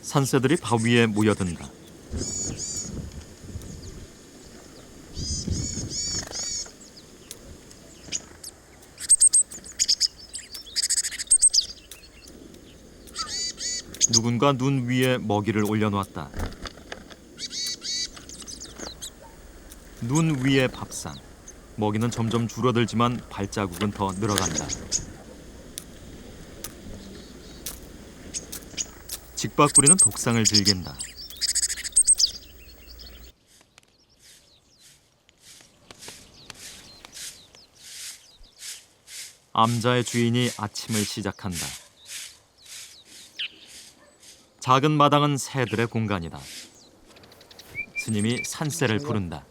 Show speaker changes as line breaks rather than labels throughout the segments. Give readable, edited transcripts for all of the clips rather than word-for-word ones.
산새들이 바위에 모여든다. 누군가 눈 위에 먹이를 올려놓았다. 눈 위의 밥상. 먹이는 점점 줄어들지만 발자국은 더 늘어간다. 직박구리는 독상을 즐긴다. 암자의 주인이 아침을 시작한다. 작은 마당은 새들의 공간이다. 스님이 산새를 부른다.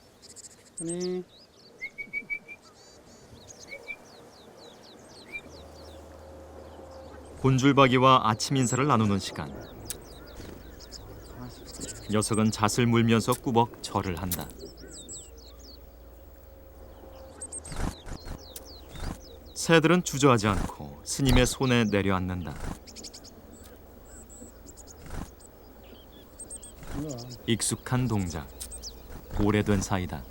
곤줄박이와 아침 인사를 나누는 시간. 녀석은 잣을 물면서 꾸벅 절을 한다. 새들은 주저하지 않고 스님의 손에 내려앉는다. 익숙한 동작, 오래된 사이다.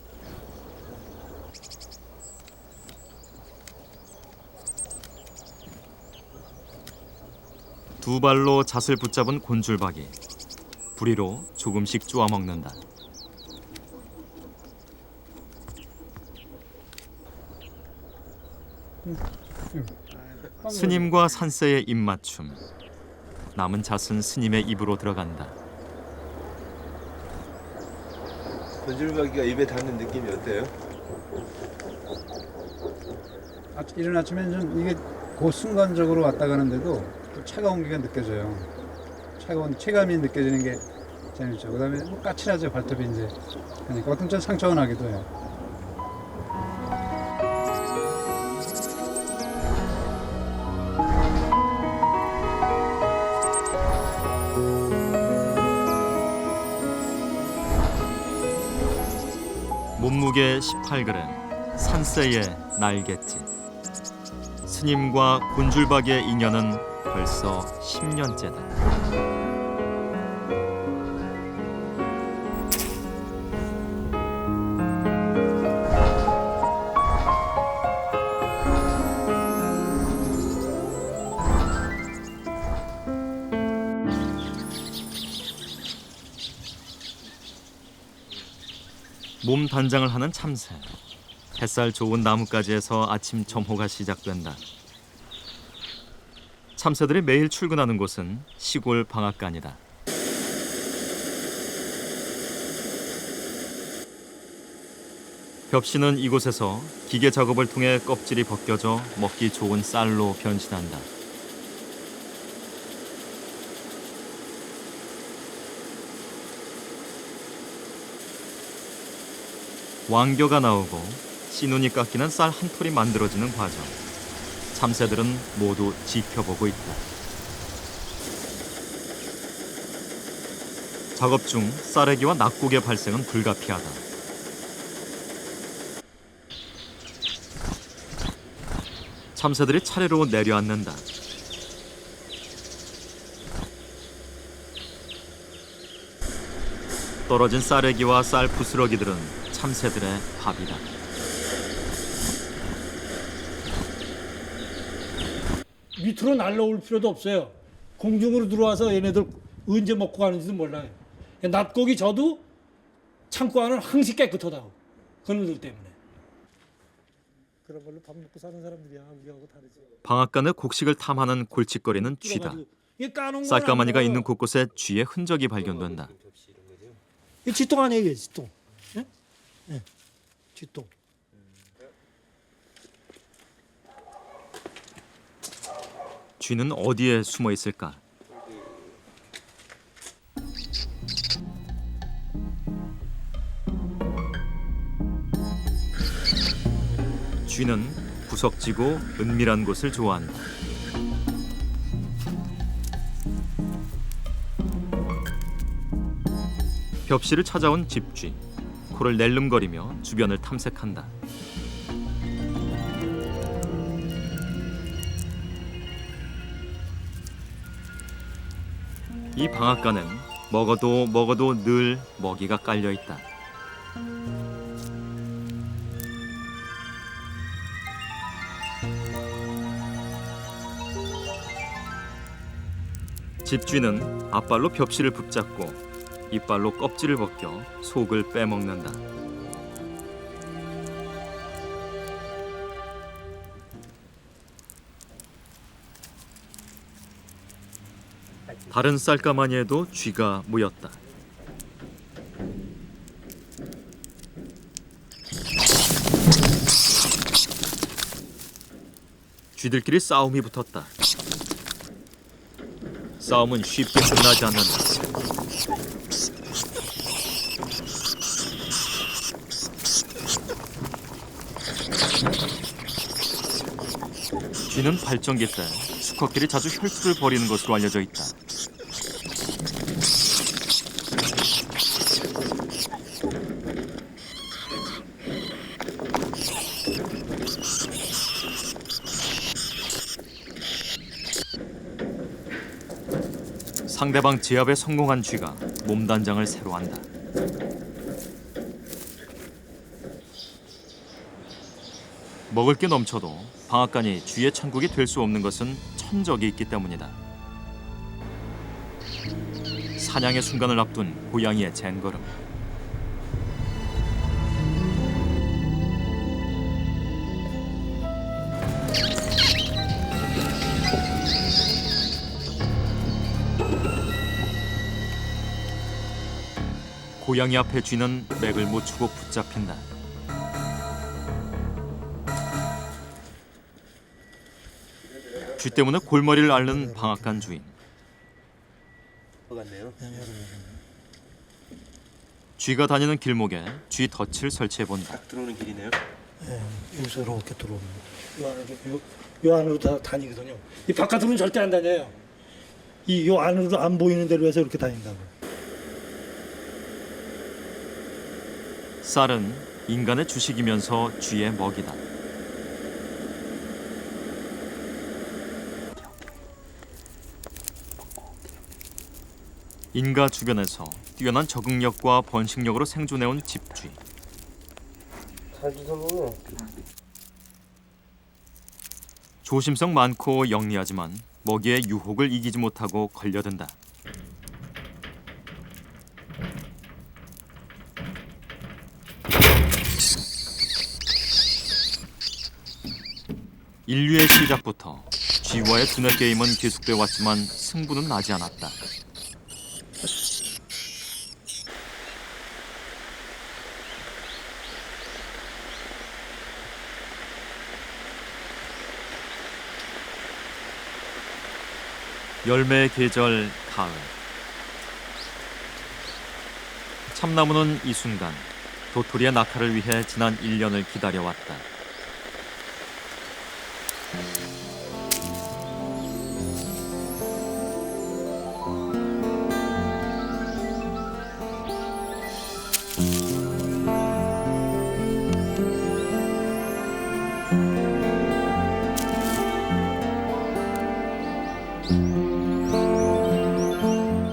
두 발로 잣을 붙잡은 곤줄박이, 부리로 조금씩 쪼아 먹는다. 스님과 산새의 입맞춤. 남은 잣은 스님의 입으로 들어간다.
곤줄박이가 입에 닿는 느낌이 어때요?
이른 아침에 좀 이게 그 순간적으로 왔다 가는데도 또 차가운 기가 느껴져요. 차가운 체감이 느껴지는 게 재밌죠. 그다음에 뭐 까칠하죠, 발톱이 이제. 그러니까 어떤 좀 상처가 나기도 해요.
몸무게 18g, 산새의 날갯짓. 스님과 곤줄박이의 인연은 벌써 10년째다. 몸 단장을 하는 참새. 햇살 좋은 나뭇가지에서 아침 점호가 시작된다. 참새들이 매일 출근하는 곳은 시골 방앗간이다. 벽신은 이곳에서 기계 작업을 통해 껍질이 벗겨져 먹기 좋은 쌀로 변신한다. 왕겨가 나오고 씨눈이 깎이는 쌀 한 톨이 만들어지는 과정. 참새들은 모두 지켜보고 있다. 작업 중 쌀애기와 낙곡의 발생은 불가피하다. 참새들이 차례로 내려앉는다. 떨어진 쌀애기와 쌀 부스러기들은 참새들의 밥이다.
밑으로 날라올 필요도 없어요. 공중으로 들어와서 얘네들 언제 먹고 가는지도 몰라요. 낮고기 저도 창고 안은 항시 깨끗하다고. 그놈들 때문에. 그런 걸로 밥 먹고 사는 사람들이야. 우리하고 다르지.
방앗간의 곡식을 탐하는 골칫거리는 쥐다. 쌀가마니가 있는 곳곳에 쥐의 흔적이 발견된다.
이 쥐똥 아니에요, 이게 쥐똥. 예? 예. 쥐똥.
쥐는 어디에 숨어 있을까? 쥐는 구석지고 은밀한 곳을 좋아한다. 벽실을 찾아온 집쥐. 코를 낼름거리며 주변을 탐색한다. 이 방앗간엔 먹어도 늘 먹이가 깔려 있다. 집쥐는 앞발로 벽실을 붙잡고 이빨로 껍질을 벗겨 속을 빼먹는다. 다른 쌀가마니에도 쥐가 모였다. 쥐들끼리 싸움이 붙었다. 싸움은 쉽게 끝나지 않는다. 쥐는 발정기 때 수컷끼리 자주 혈투를 벌이는 것으로 알려져 있다. 상대방 제압에 성공한 쥐가 몸단장을 새로 한다. 먹을 게 넘쳐도 방앗간이 쥐의 천국이 될 수 없는 것은 천적이 있기 때문이다. 사냥의 순간을 앞둔 고양이의 쟁걸음. 고양이 앞에 쥐는 맥을 못 추고 붙잡힌다. 쥐 때문에 골머리를 앓는 방앗간 주인.
같네요.
쥐가 다니는 길목에 쥐 덫을 설치해본다.
딱 들어오는 길이네요.
네, 여기서 이렇게 들어오는 거. 요 안으로 다 다니거든요. 이 바깥으로는 절대 안 다녀요. 요 안으로 안 보이는 데로 해서 이렇게 다닌다고.
쌀은 인간의 주식이면서 쥐의 먹이다. 인가 주변에서 뛰어난 적응력과 번식력으로 생존해온 집쥐. 조심성 많고 영리하지만 먹이의 유혹을 이기지 못하고 걸려든다. 인류의 시작부터 쥐와의 두뇌 게임은 계속되어 왔지만 승부는 나지 않았다. 열매의 계절 가을. 참나무는 이 순간 도토리의 낙하를 위해 지난 1년을 기다려왔다.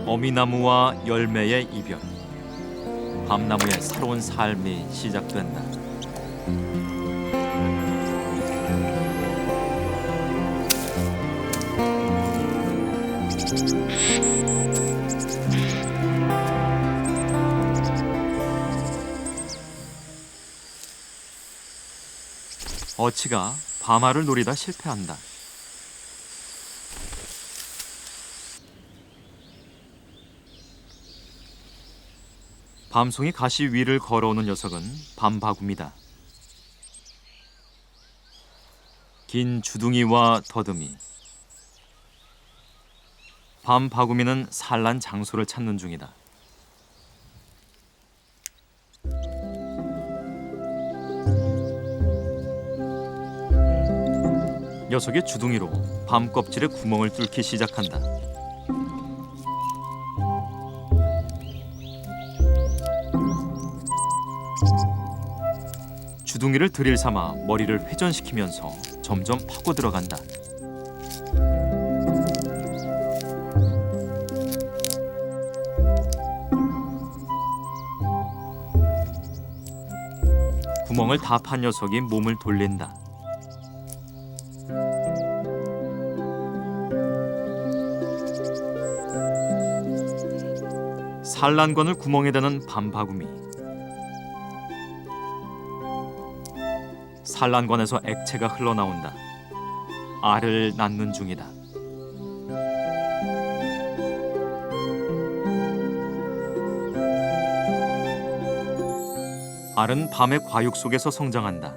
어미나무와 열매의 이별. 밤나무의 새로운 삶이 시작된다. 어치가 밤알을 노리다 실패한다. 밤송이 가시 위를 걸어오는 녀석은 밤바구미다. 긴 주둥이와 더듬이. 밤바구미는 산란 장소를 찾는 중이다. 녀석의 주둥이로 밤 껍질에 구멍을 뚫기 시작한다. 주둥이를 드릴 삼아 머리를 회전시키면서 점점 파고 들어간다. 구멍을 다 판 녀석이 몸을 돌린다. 산란관을 구멍에 대는 밤바구미. 산란관에서 액체가 흘러나온다. 알을 낳는 중이다. 알은 밤의 과육 속에서 성장한다.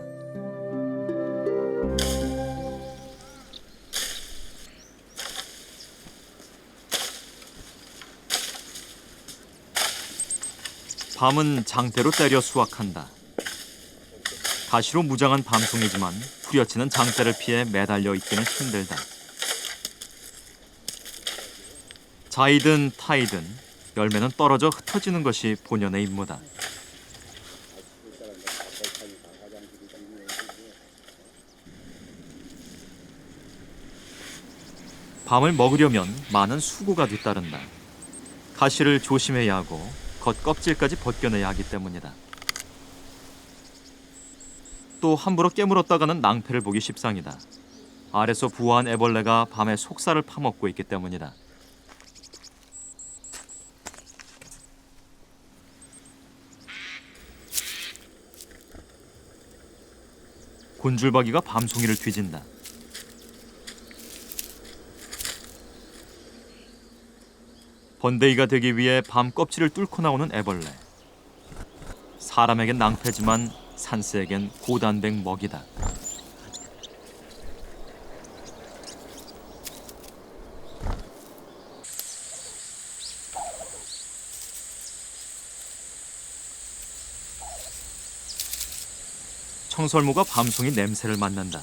밤은 장대로 때려 수확한다. 가시로 무장한 밤송이지만 후려치는 장대를 피해 매달려 있기는 힘들다. 자이든 타이든 열매는 떨어져 흩어지는 것이 본연의 임무다. 밤을 먹으려면 많은 수고가 뒤따른다. 가시를 조심해야 하고 겉껍질까지 벗겨내야 하기 때문이다. 또 함부로 깨물었다가는 낭패를 보기 십상이다. 알에서 부화한 애벌레가 밤에 속살을 파먹고 있기 때문이다. 곤줄박이가 밤송이를 뒤진다. 번데기가 되기 위해 밤 껍질을 뚫고 나오는 애벌레. 사람에겐 낭패지만 산새에겐 고단백 먹이다. 청설모가 밤송이 냄새를 맡는다.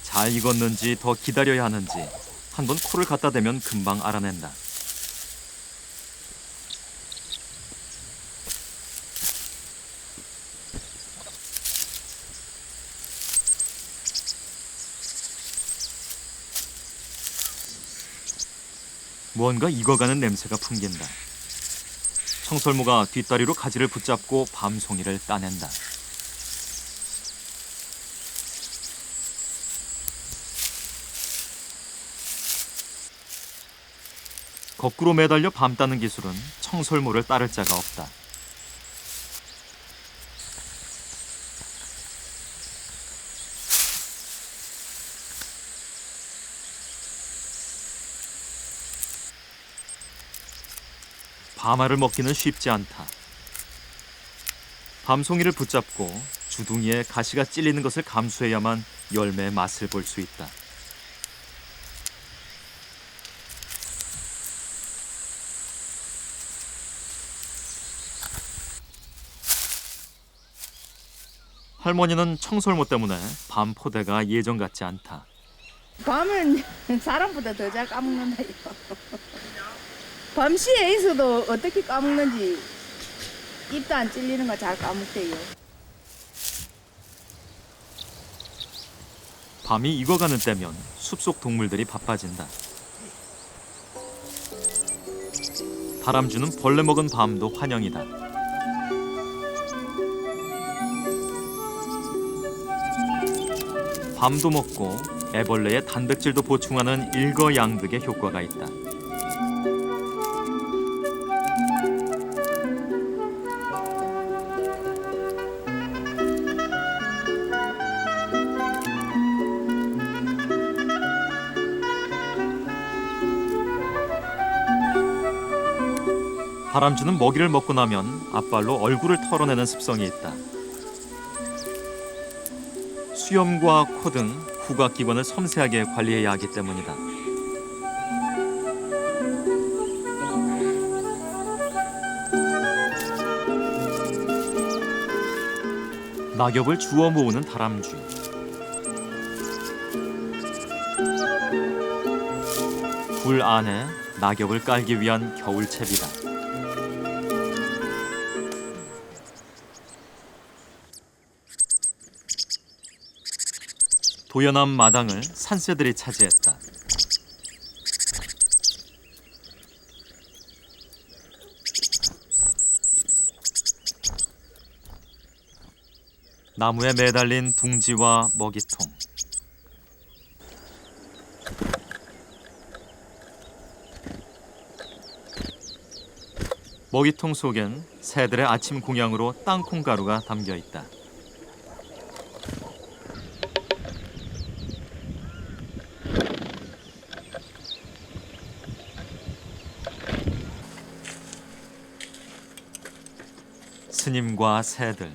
잘 익었는지 더 기다려야 하는지 한번 코를 갖다 대면 금방 알아낸다. 무언가 익어가는 냄새가 풍긴다. 청설모가 뒷다리로 가지를 붙잡고 밤송이를 따낸다. 거꾸로 매달려 밤 따는 기술은 청설모를 따를 자가 없다. 밤알을 먹기는 쉽지 않다. 밤송이를 붙잡고 주둥이에 가시가 찔리는 것을 감수해야만 열매의 맛을 볼 수 있다. 할머니는 청설모 때문에 밤 포대가 예전 같지 않다.
밤은 사람보다 더 잘 까먹는다요. 밤시에 있어도 어떻게 까먹는지 입도 안 찔리는 거 잘 까먹대요.
밤이 익어가는 때면 숲속 동물들이 바빠진다. 다람쥐는 벌레 먹은 밤도 환영이다. 밤도 먹고 애벌레의 단백질도 보충하는 일거양득의 효과가 있다. 다람쥐는 먹이를 먹고 나면 앞발로 얼굴을 털어내는 습성이 있다. 수염과 코 등 후각기관을 섬세하게 관리해야 하기 때문이다. 낙엽을 주워 모으는 다람쥐. 굴 안에 낙엽을 깔기 위한 겨울채비다. 도연한 마당을 산새들이 차지했다. 나무에 매달린 둥지와 먹이통. 먹이통 속엔 새들의 아침 공양으로 땅콩 가루가 담겨 있다. 스님과 새들.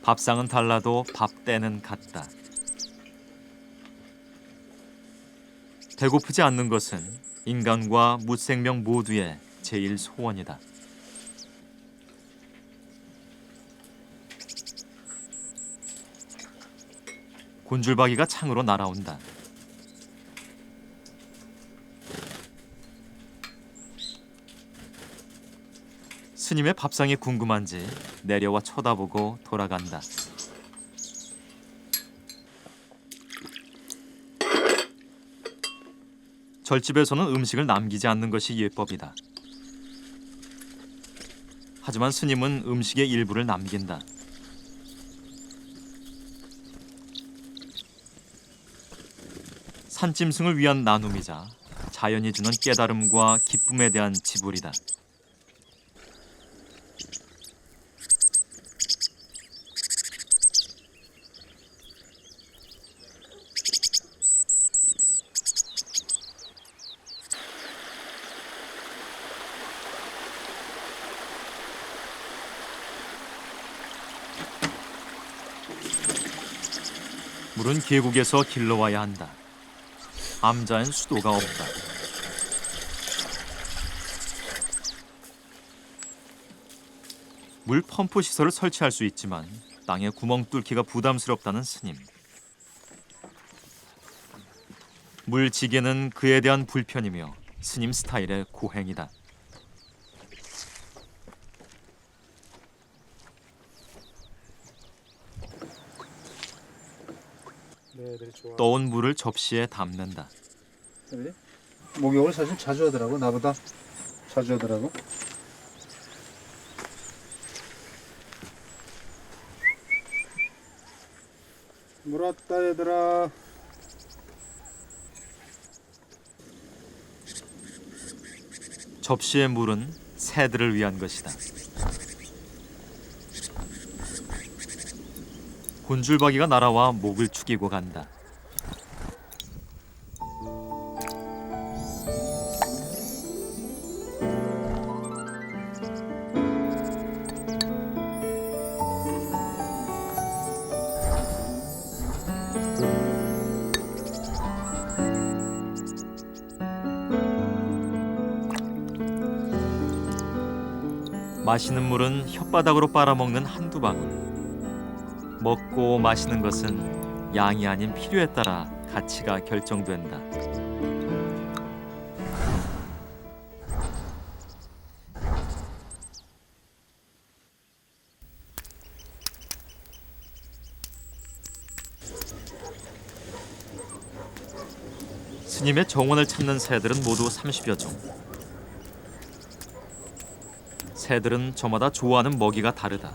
밥상은 달라도 밥때는 같다. 배고프지 않는 것은 인간과 무생명 모두의 제일 소원이다. 곤줄박이가 창으로 날아온다. 스님의 밥상이 궁금한지 내려와 쳐다보고 돌아간다. 절집에서는 음식을 남기지 않는 것이 예법이다. 하지만 스님은 음식의 일부를 남긴다. 산짐승을 위한 나눔이자 자연이 주는 깨달음과 기쁨에 대한 지불이다. 물은 계곡에서 길러와야 한다. 암자엔 수도가 없다. 물 펌프 시설을 설치할 수 있지만 땅에 구멍 뚫기가 부담스럽다는 스님. 물지개는 그에 대한 불편이며 스님 스타일의 고행이다. 떠온 물을 접시에 담는다.
그래? 목욕을 사실 자주 하더라고. 나보다 자주 하더라고. 물 왔다 얘들아.
접시의 물은 새들을 위한 것이다. 곤줄박이가 날아와 목을 축이고 간다. 마시는 물은 혓바닥으로 빨아먹는 한두 방울. 먹고 마시는 것은 양이 아닌 필요에 따라 가치가 결정된다. 스님의 정원을 찾는 새들은 모두 30여 종. 새들은 저마다 좋아하는 먹이가 다르다.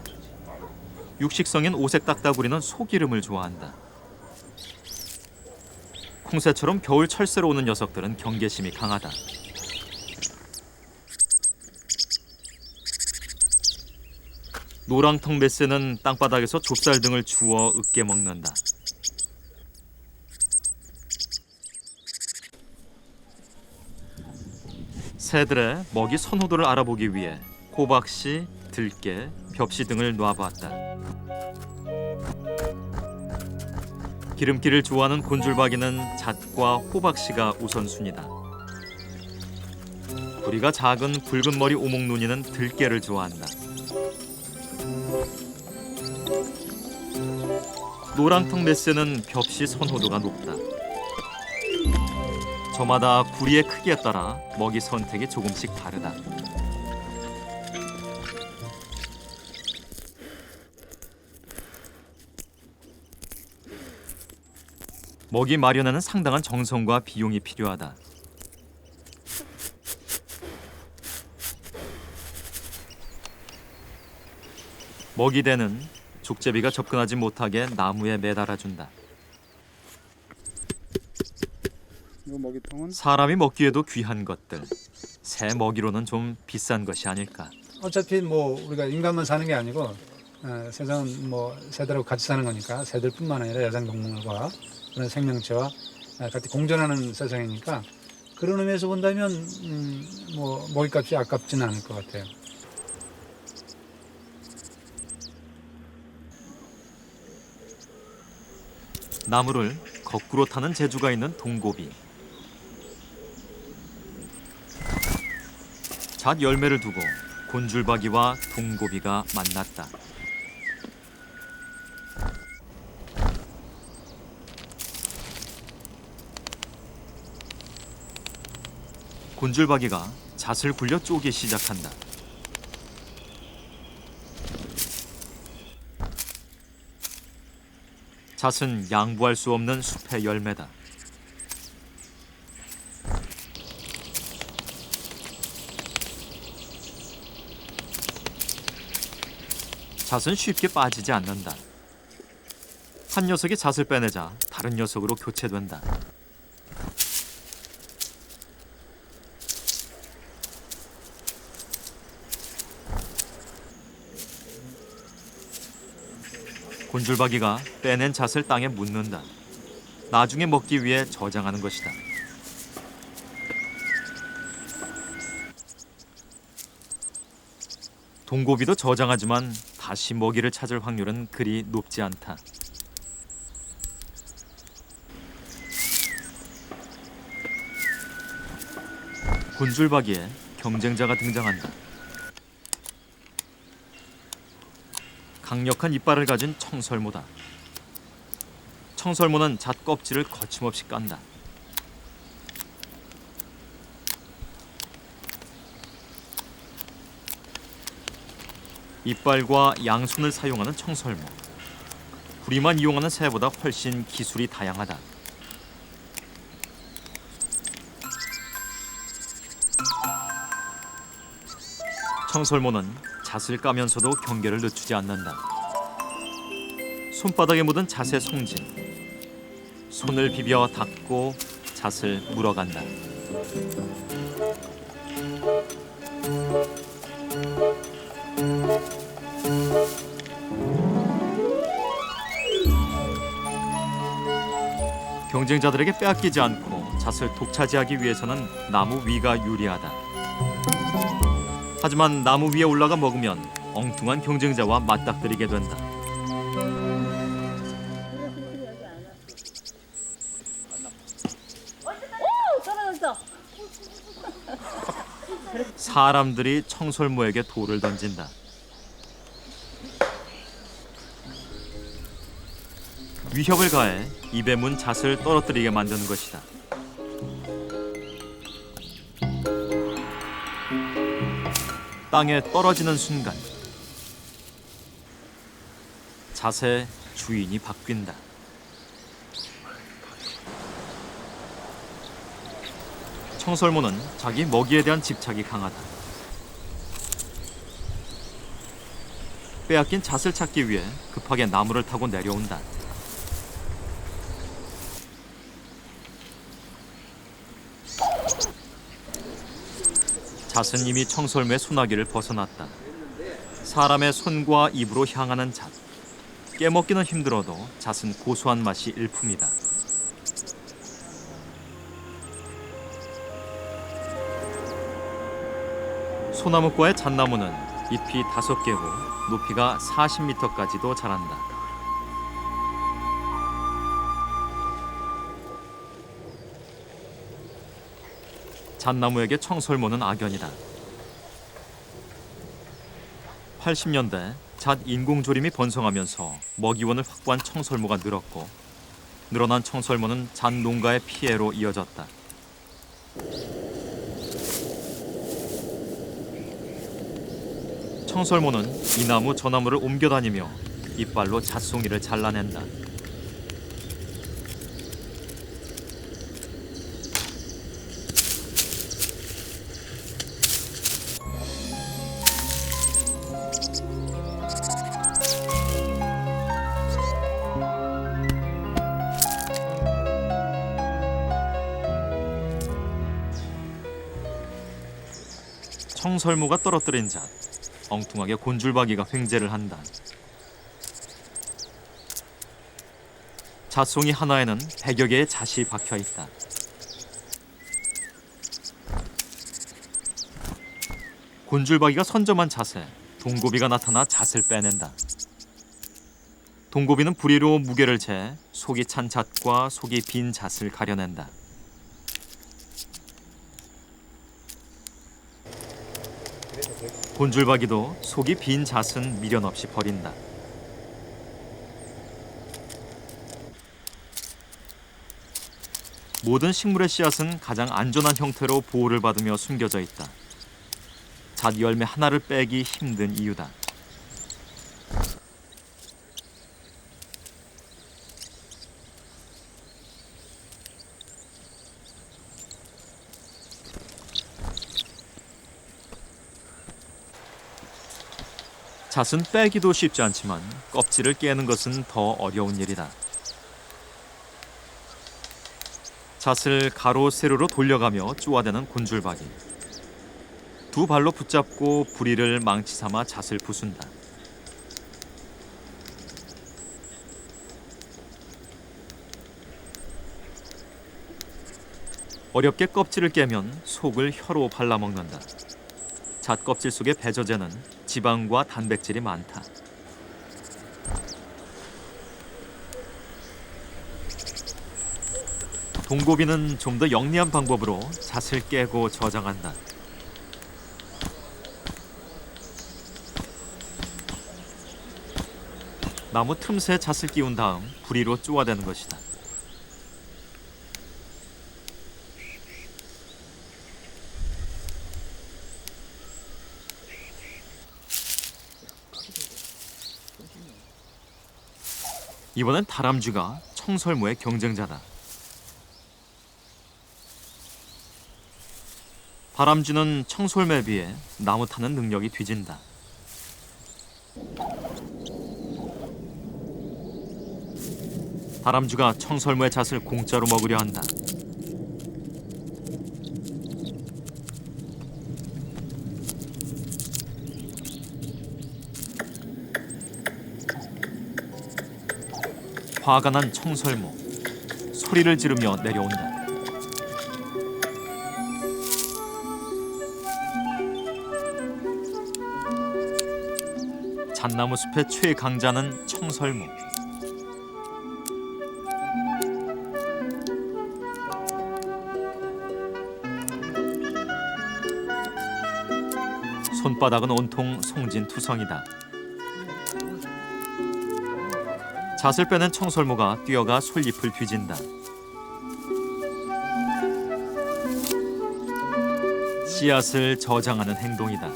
육식성인 오색 딱따구리는 소기름을 좋아한다. 콩새처럼 겨울 철새로 오는 녀석들은 경계심이 강하다. 노랑턱 맷새는 땅바닥에서 좁쌀 등을 주워 으깨 먹는다. 새들의 먹이 선호도를 알아보기 위해 호박씨, 들깨, 벽씨 등을 놔봤다. 기름기를 좋아하는 곤줄박이는 잣과 호박씨가 우선순위다. 부리가 작은 붉은 머리 오목눈이는 들깨를 좋아한다. 노랑턱 맷새는 벽씨 선호도가 높다. 저마다 부리의 크기에 따라 먹이 선택이 조금씩 다르다. 먹이 마련에는 상당한 정성과 비용이 필요하다. 먹이대는 족제비가 접근하지 못하게 나무에 매달아준다.
이 먹이통은
사람이 먹기에도 귀한 것들. 새 먹이로는 좀 비싼 것이 아닐까.
어차피 뭐 우리가 인간만 사는 게 아니고 세상은 뭐 새들하고 같이 사는 거니까 새들뿐만 아니라 야생동물과 그런 생명체와 같이 공존하는 세상이니까 그런 의미에서 본다면 뭐 먹이값이 아깝지는 않을 것 같아요.
나무를 거꾸로 타는 재주가 있는 동고비. 잣 열매를 두고 곤줄박이와 동고비가 만났다. 곤줄박이가 잣을 굴려 쪼기 시작한다. 잣은 양보할 수 없는 숲의 열매다. 잣은 쉽게 빠지지 않는다. 한 녀석이 잣을 빼내자 다른 녀석으로 교체된다. 곤줄박이가 빼낸 잣을 땅에 묻는다. 나중에 먹기 위해 저장하는 것이다. 동고비도 저장하지만 다시 먹이를 찾을 확률은 그리 높지 않다. 곤줄박이에 경쟁자가 등장한다. 강력한 이빨을 가진 청설모다. 청설모는 잣 껍질을 거침없이 깐다. 이빨과 양손을 사용하는 청설모. 부리만 이용하는 새보다 훨씬 기술이 다양하다. 청설모는 잣을 까면서도 경계를 늦추지 않는다. 손바닥에 묻은 잣의 송진. 손을 비벼 닦고 잣을 물어간다. 경쟁자들에게 빼앗기지 않고 잣을 독차지하기 위해서는 나무 위가 유리하다. 하지만 나무 위에 올라가 먹으면 엉뚱한 경쟁자와 맞닥뜨리게 된다. 사람들이 청설모에게 돌을 던진다. 위협을 가해 입에 문 잣을 떨어뜨리게 만드는 것이다. 땅에 떨어지는 순간 잣의 주인이 바뀐다. 청설모는 자기 먹이에 대한 집착이 강하다. 빼앗긴 잣을 찾기 위해 급하게 나무를 타고 내려온다. 잣은 이미 청설모의 소나기를 벗어났다. 사람의 손과 입으로 향하는 잣. 깨먹기는 힘들어도 잣은 고소한 맛이 일품이다. 소나무과의 잣나무는 잎이 5개고 높이가 40m까지도 자란다. 잣나무에게 청설모는 악연이다. 80년대 잣 인공조림이 번성하면서 먹이원을 확보한 청설모가 늘었고 늘어난 청설모는 잣 농가의 피해로 이어졌다. 청설모는 이 나무 저 나무를 옮겨다니며 이빨로 잣송이를 잘라낸다. 청설모가 떨어뜨린 잣. 엉뚱하게 곤줄박이가 횡재를 한다. 잣송이 하나에는 100여 개의 잣이 박혀 있다. 곤줄박이가 선점한 잣에 동고비가 나타나 잣을 빼낸다. 동고비는 부리로 무게를 재 속이 찬 잣과 속이 빈 잣을 가려낸다. 곤줄박이도 속이 빈 잣은 미련 없이 버린다. 모든 식물의 씨앗은 가장 안전한 형태로 보호를 받으며 숨겨져 있다. 잣 열매 하나를 빼기 힘든 이유다. 잣은 빼기도 쉽지 않지만 껍질을 깨는 것은 더 어려운 일이다. 잣을 가로 세로로 돌려가며 쪼아대는 곤줄박이. 두 발로 붙잡고 부리를 망치 삼아 잣을 부순다. 어렵게 껍질을 깨면 속을 혀로 발라먹는다. 잣 껍질 속의 배저제는 지방과 단백질이 많다. 동고비는 좀 더 영리한 방법으로 잣을 깨고 저장한다. 나무 틈새에 잣을 끼운 다음 부리로 쪼아대는 것이다. 이번엔 다람쥐가 청설모의 경쟁자다. 다람쥐는 청설모에 비해 나무 타는 능력이 뒤진다. 다람쥐가 청설모의 잣을 공짜로 먹으려 한다. 화가 난 청설모, 소리를 지르며 내려온다. 잣나무 숲의 최강자는 청설모. 손바닥은 온통 송진투성이다. 잣을 빼낸 청설모가 뛰어가 솔잎을 뒤진다. 씨앗을 저장하는 행동이다.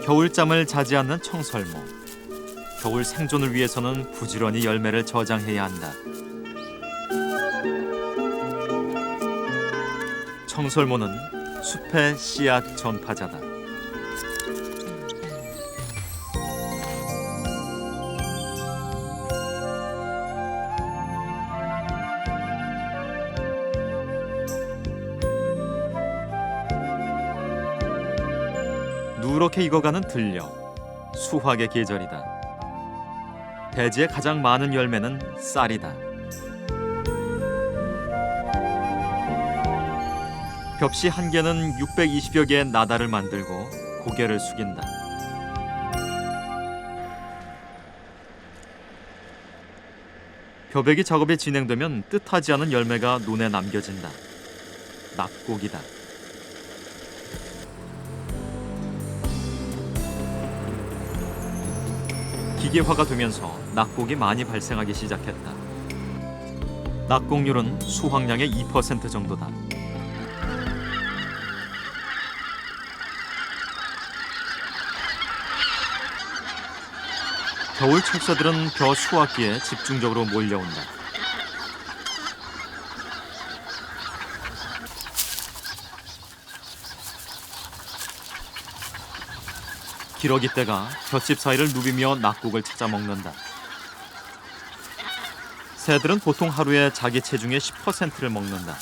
겨울잠을 자지 않는 청설모. 겨울 생존을 위해서는 부지런히 열매를 저장해야 한다. 청설모는 숲의 씨앗 전파자다. 누렇게 익어가는 들녘, 수확의 계절이다. 대지에 가장 많은 열매는 쌀이다. 벽시 한 개는 620여 개의 나달을 만들고 고개를 숙인다. 벼베기 작업이 진행되면 뜻하지 않은 열매가 눈에 남겨진다. 낙곡이다. 기계화가 되면서 낙곡이 많이 발생하기 시작했다. 낙곡률은 수확량의 2% 정도다. 겨울 철새들은 벼 수확기에 집중적으로 몰려온다. 기러기 떼가 볏짚 사이를 누비며 낙곡을 찾아 먹는다. 새들은 보통 하루에 자기 체중의 10%를 먹는다.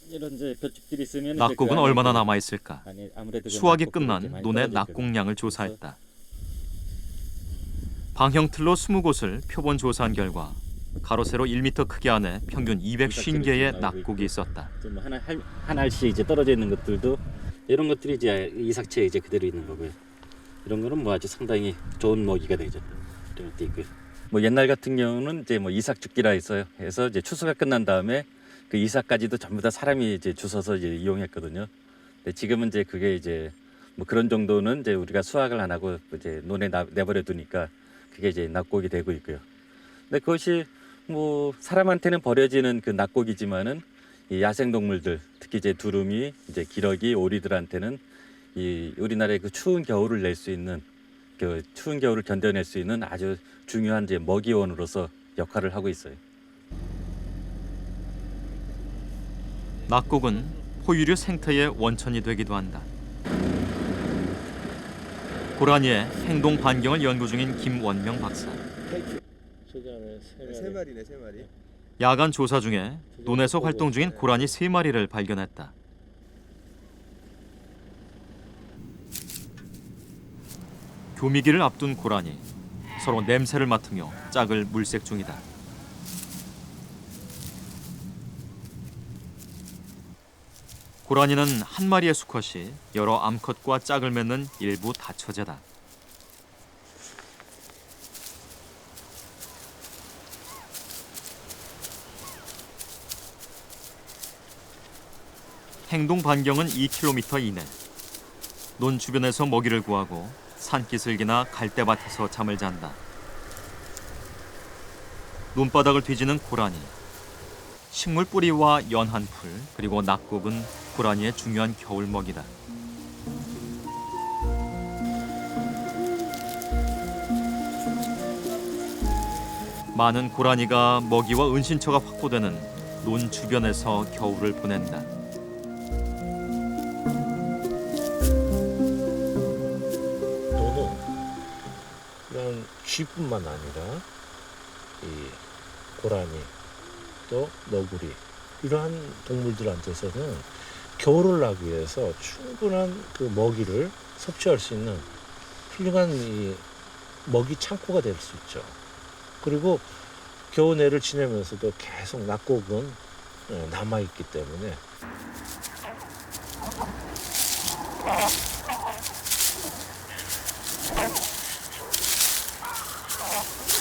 이런 이제 벼축들이 있으면
낙곡은 얼마나 남아 있을까?
아무래도
수확이 끝난 논의 낙곡량을 조사했다. 방형틀로 20곳을 표본 조사한 결과 가로 세로 1m 크기 안에 평균 250개의 낙곡이 있었다.
좀 한 알씩 이제 떨어져 있는 것들도 이런 것들이 이제 이삭체에 이제 그대로 있는 거고요. 이런 거는 뭐 아주 상당히 좋은 먹이가 되죠. 이런 것도 있고요. 뭐 옛날 같은 경우는 이제 뭐 이삭 죽기라 했어요. 해서 이제 추수가 끝난 다음에 그 이삭까지도 전부 다 사람이 이제 주워서 이제 이용했거든요. 근데 지금은 이제 그게 이제 뭐 그런 정도는 이제 우리가 수확을 안 하고 이제 논에 내버려 두니까 그게 이제 낙곡이 되고 있고요. 근데 그것이 뭐 사람한테는 버려지는 그 낙곡이지만은 이 야생 동물들, 특히 이제 두루미, 이제 기러기, 오리들한테는 이 우리나라의 그 추운 겨울을 낼 수 있는 그 추운 겨울을 견뎌낼 수 있는 아주 중요한 이제 먹이원으로서 역할을 하고 있어요.
낙곡은 포유류 생태의 원천이 되기도 한다. 고라니의 행동 반경을 연구 중인 김원명 박사.
세 마리네, 세 마리.
야간 조사 중에 논에서 활동 중인 고라니 3마리를 발견했다. 교미기를 앞둔 고라니, 서로 냄새를 맡으며 짝을 물색 중이다. 고라니는 한 마리의 수컷이 여러 암컷과 짝을 맺는 일부 다처제다. 행동 반경은 2km 이내. 논 주변에서 먹이를 구하고 산기슭이나 갈대밭에서 잠을 잔다. 논바닥을 뒤지는 고라니. 식물 뿌리와 연한 풀 그리고 낙곡은 고라니의 중요한 겨울 먹이다. 많은 고라니가 먹이와 은신처가 확보되는 논 주변에서 겨울을 보낸다.
논은 그냥 쥐뿐만 아니라 이 고라니 또 너구리 이러한 동물들한테서는 겨울을 나기 위해서 충분한 그 먹이를 섭취할 수 있는 훌륭한 이 먹이 창고가 될 수 있죠. 그리고 겨우내를 지내면서도 계속 낙곡은 남아있기 때문에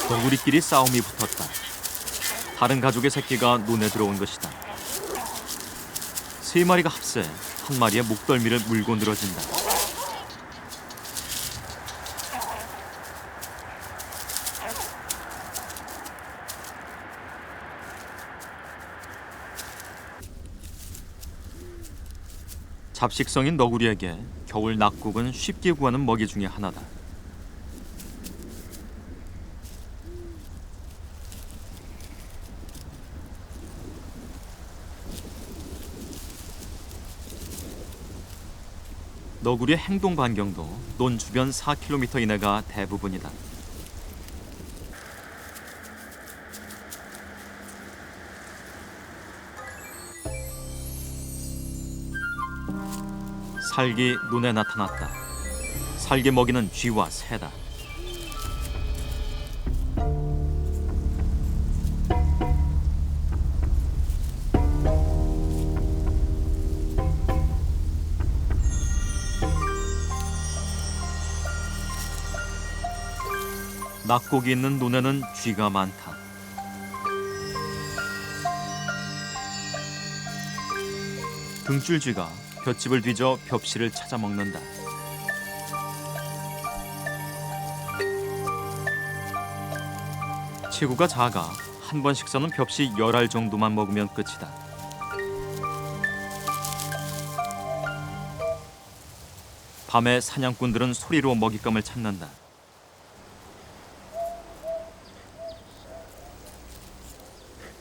너구리끼리 싸움이 붙었다. 다른 가족의 새끼가 논에 들어온 것이다. 3마리가 합세 한 마리의 목덜미를 물고 늘어진다. 잡식성인 너구리에게 겨울 낙곡은 쉽게 구하는 먹이 중에 하나다. 너구리의 행동 반경도 논 주변 4km 이내가 대부분이다. 살기 눈에 나타났다. 살기 먹이는 쥐와 새다. 낙곡이 있는 논에는 쥐가 많다. 등줄쥐가 볏짚을 뒤져 벽실을 찾아 먹는다. 체구가 작아 한 번 식사는 벽시 10알 정도만 먹으면 끝이다. 밤에 사냥꾼들은 소리로 먹잇감을 찾는다.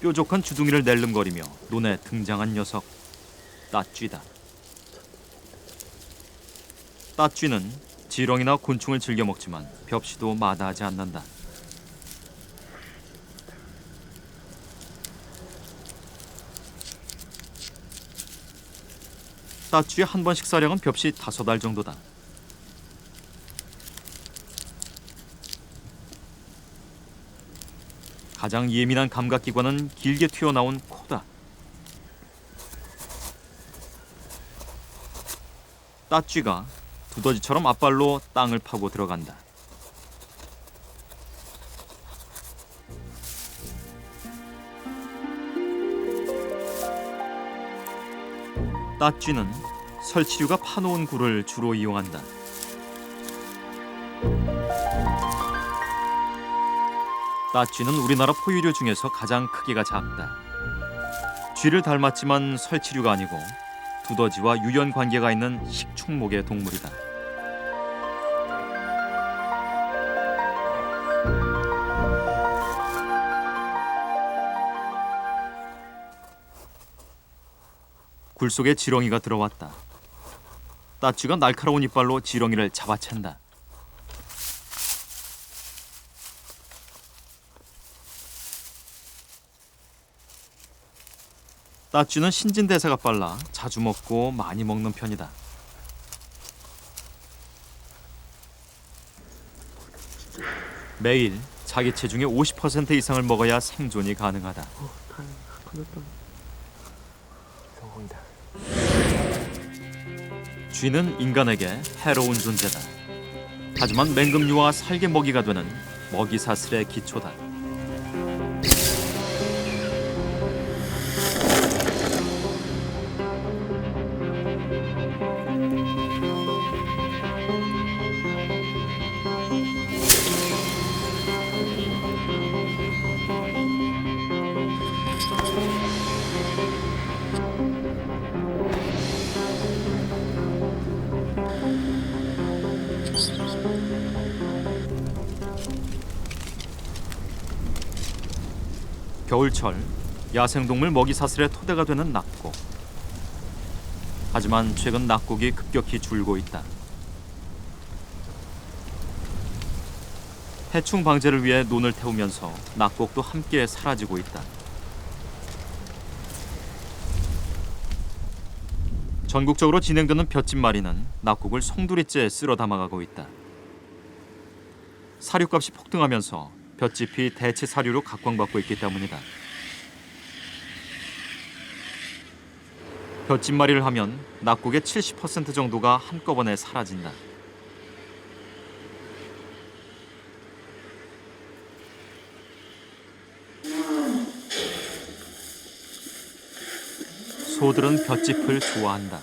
뾰족한 주둥이를 낼름거리며 논에 등장한 녀석, 따쥐다. 따쥐는 지렁이나 곤충을 즐겨 먹지만 벽시도 마다하지 않는다. 따쥐의 한 번 식사량은 벽시 5알 정도다. 가장 예민한 감각기관은 길게 튀어나온 코다. 따쥐가 두더지처럼 앞발로 땅을 파고 들어간다. 따쥐는 설치류가 파놓은 굴을 주로 이용한다. 따쥐는 우리나라 포유류 중에서 가장 크기가 작다. 쥐를 닮았지만 설치류가 아니고 두더지와 유연 관계가 있는 식충목의 동물이다. 굴 속에 지렁이가 들어왔다. 따쥐가 날카로운 이빨로 지렁이를 잡아챈다. 따쥐는 신진대사가 빨라 자주 먹고 많이 먹는 편이다. 매일 자기 체중의 50% 이상을 먹어야 생존이 가능하다. 쥐는 인간에게 해로운 존재다. 하지만 맹금류와 살개 먹이가 되는 먹이사슬의 기초다. 겨울철 야생동물 먹이사슬의 토대가 되는 낙곡. 하지만 최근 낙곡이 급격히 줄고 있다. 해충 방제를 위해 논을 태우면서 낙곡도 함께 사라지고 있다. 전국적으로 진행되는 볏짚말이는 낙곡을 송두리째 쓸어 담아가고 있다. 사료값이 폭등하면서 볏짚이 대체 사료로 각광받고 있기 때문이다. 볏짚말이를 하면 낙곡의 70% 정도가 한꺼번에 사라진다. 소들은 볏짚을 좋아한다.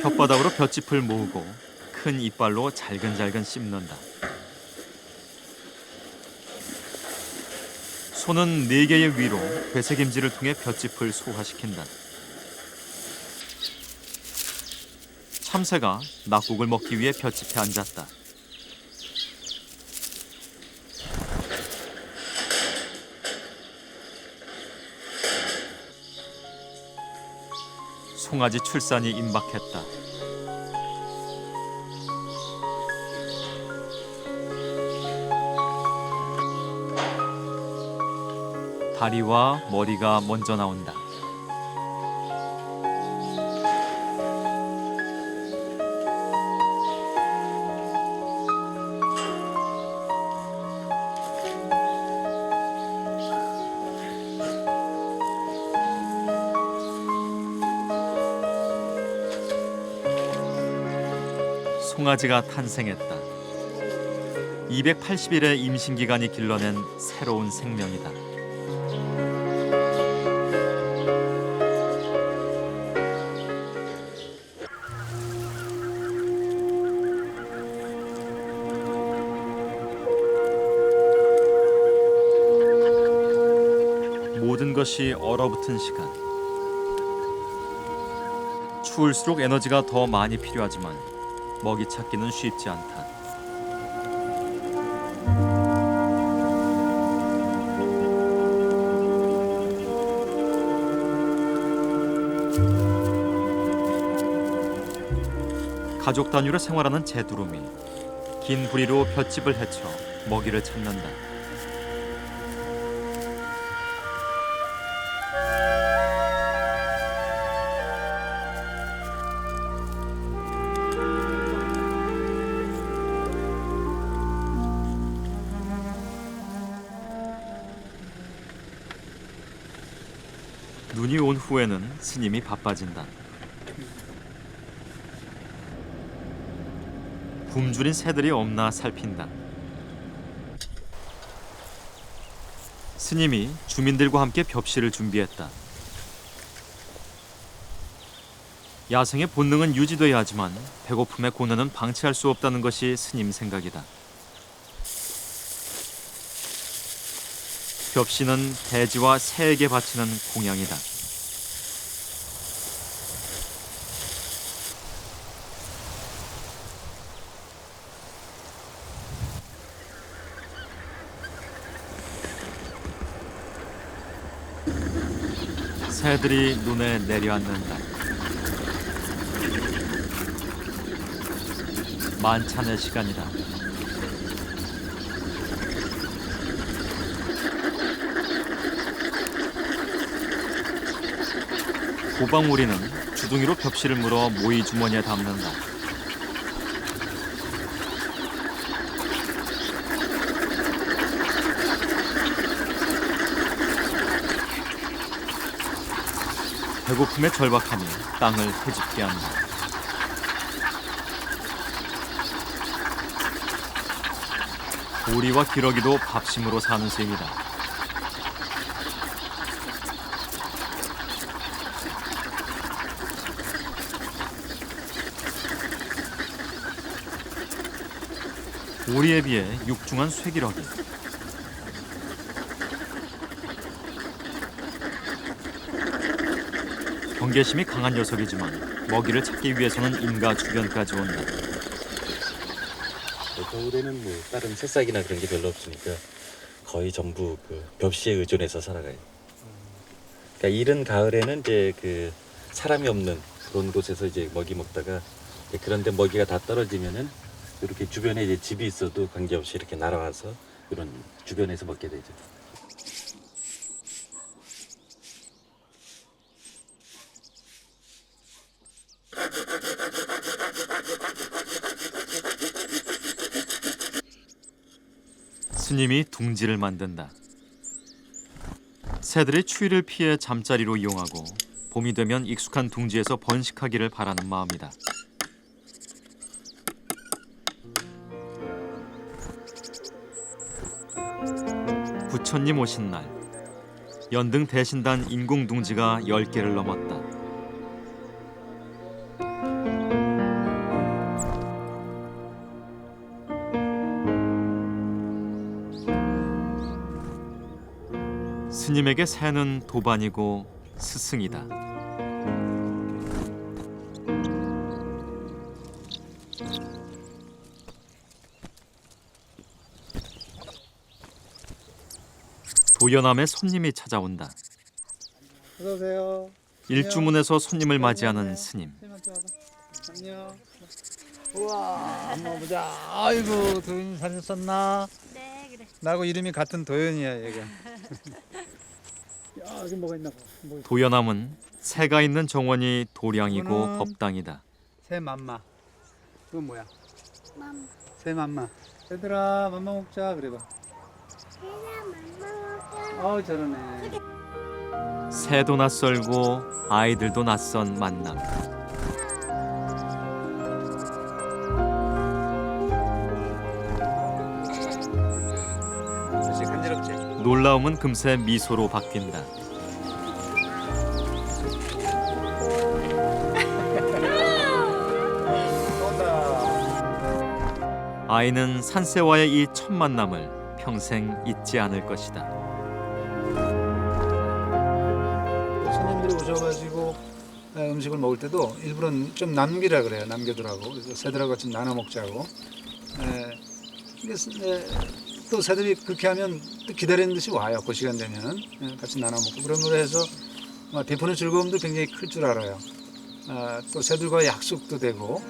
혓바닥으로 볏짚을 모으고 큰 이빨로 잘근잘근 씹는다. 소는 4개의 위로 회색임지를 통해 볏짚을 소화시킨다. 참새가 낙곡을 먹기 위해 볏짚에 앉았다. 송아지 출산이 임박했다. 다리와 머리가 먼저 나온다. 송아지가 탄생했다. 280일의 임신기간이 길러낸 새로운 생명이다. 모든 것이 얼어붙은 시간. 추울수록 에너지가 더 많이 필요하지만 먹이 찾기는 쉽지 않다. 가족 단위로 생활하는 제두름이 긴 부리로 볏짚을 헤쳐 먹이를 찾는다. 눈이 온 후에는 스님이 바빠진다. 굶주린 새들이 없나 살핀다. 스님이 주민들과 함께 벽시를 준비했다. 야생의 본능은 유지돼야 하지만 배고픔의 고난은 방치할 수 없다는 것이 스님 생각이다. 벽시는 돼지와 새에게 바치는 공양이다. 새들이 눈에 내려앉는다. 만찬의 시간이다. 고방오리는 주둥이로 벽시를 물어 모이 주머니에 담는다. 배고픔의 절박함이 땅을 헤집게 한다. 오리와 기러기도 밥심으로 사는 셈이다. 오리에 비해 육중한 쇠기러기. 경계심이 강한 녀석이지만 먹이를 찾기 위해서는 인가 주변까지 온다.
겨울에는 뭐 다른 새싹이나 그런 게 별로 없으니까 거의 전부 그 벽시에 의존해서 살아가요. 그러니까 이른 가을에는 이제 그 사람이 없는 그런 곳에서 이제 먹이 먹다가 이제 그런데 먹이가 다 떨어지면은 이렇게 주변에 이제 집이 있어도 관계없이 이렇게 날아와서 이런 주변에서 먹게 되죠.
스님이 둥지를 만든다. 새들이 추위를 피해 잠자리로 이용하고 봄이 되면 익숙한 둥지에서 번식하기를 바라는 마음이다. 부처님 오신 날, 연등 대신단 인공둥지가 10개를 넘었다. 스님에게 새는 도반이고 스승이다. 도연함에 손님이 찾아온다.
어서 오세요.
일주문에서 손님을 맞이하는 스님.
안녕. 우와, 한번 보자. 아이고, 도연이 사진 썼나?
네, 그래.
나하고 이름이 같은 도연이야, 얘가. 야, 여기 뭐가 있나 봐. 뭐
도연함은 새가 있는 정원이 도량이고
이거는-
법당이다.
새 맘마. 그건 뭐야? 맘마. 새 맘마. 얘들아, 맘마 먹자. 그래봐. 저러네.
새도 낯설고 아이들도 낯선 만남.
그렇지, 간지럽지?
놀라움은 금세 미소로 바뀐다. 아이는 산새와의 이 첫 만남을 평생 잊지 않을 것이다.
손님들이 오셔가지고 음식을 먹을 때도 일부러 좀 남기라 그래요. 남겨두라고. 그래서 새들하고 같이 나눠 먹자고. 또 새들이 그렇게 하면 또 기다리는 듯이 와요. 그 시간 되면은 같이 나눠 먹고 그런 걸 해서 베푸는 즐거움도 굉장히 클 줄 알아요. 또 새들과 약속도 되고.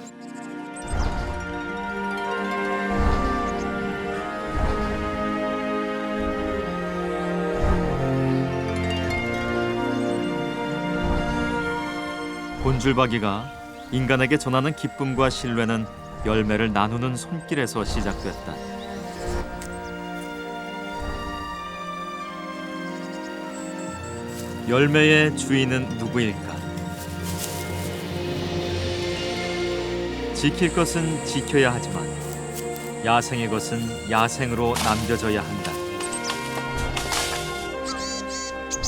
곤줄박이가 인간에게 전하는 기쁨과 신뢰는 열매를 나누는 손길에서 시작됐다. 열매의 주인은 누구일까? 지킬 것은 지켜야 하지만 야생의 것은 야생으로 남겨져야 한다.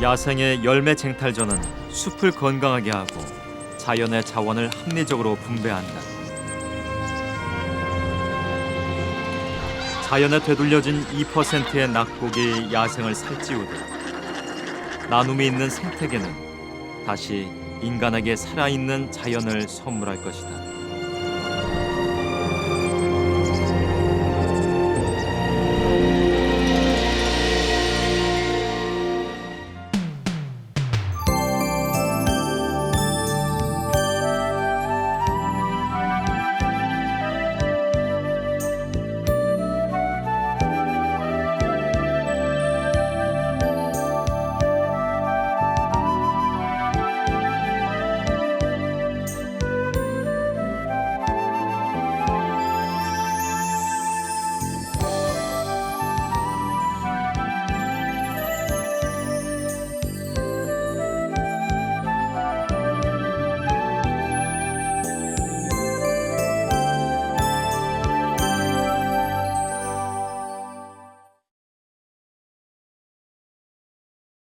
야생의 열매 쟁탈전은 숲을 건강하게 하고 자연의 자원을 합리적으로 분배한다. 자연에 되돌려진 2%의 낙곡이 야생을 살찌우듯 나눔이 있는 생태계는 다시 인간에게 살아있는 자연을 선물할 것이다.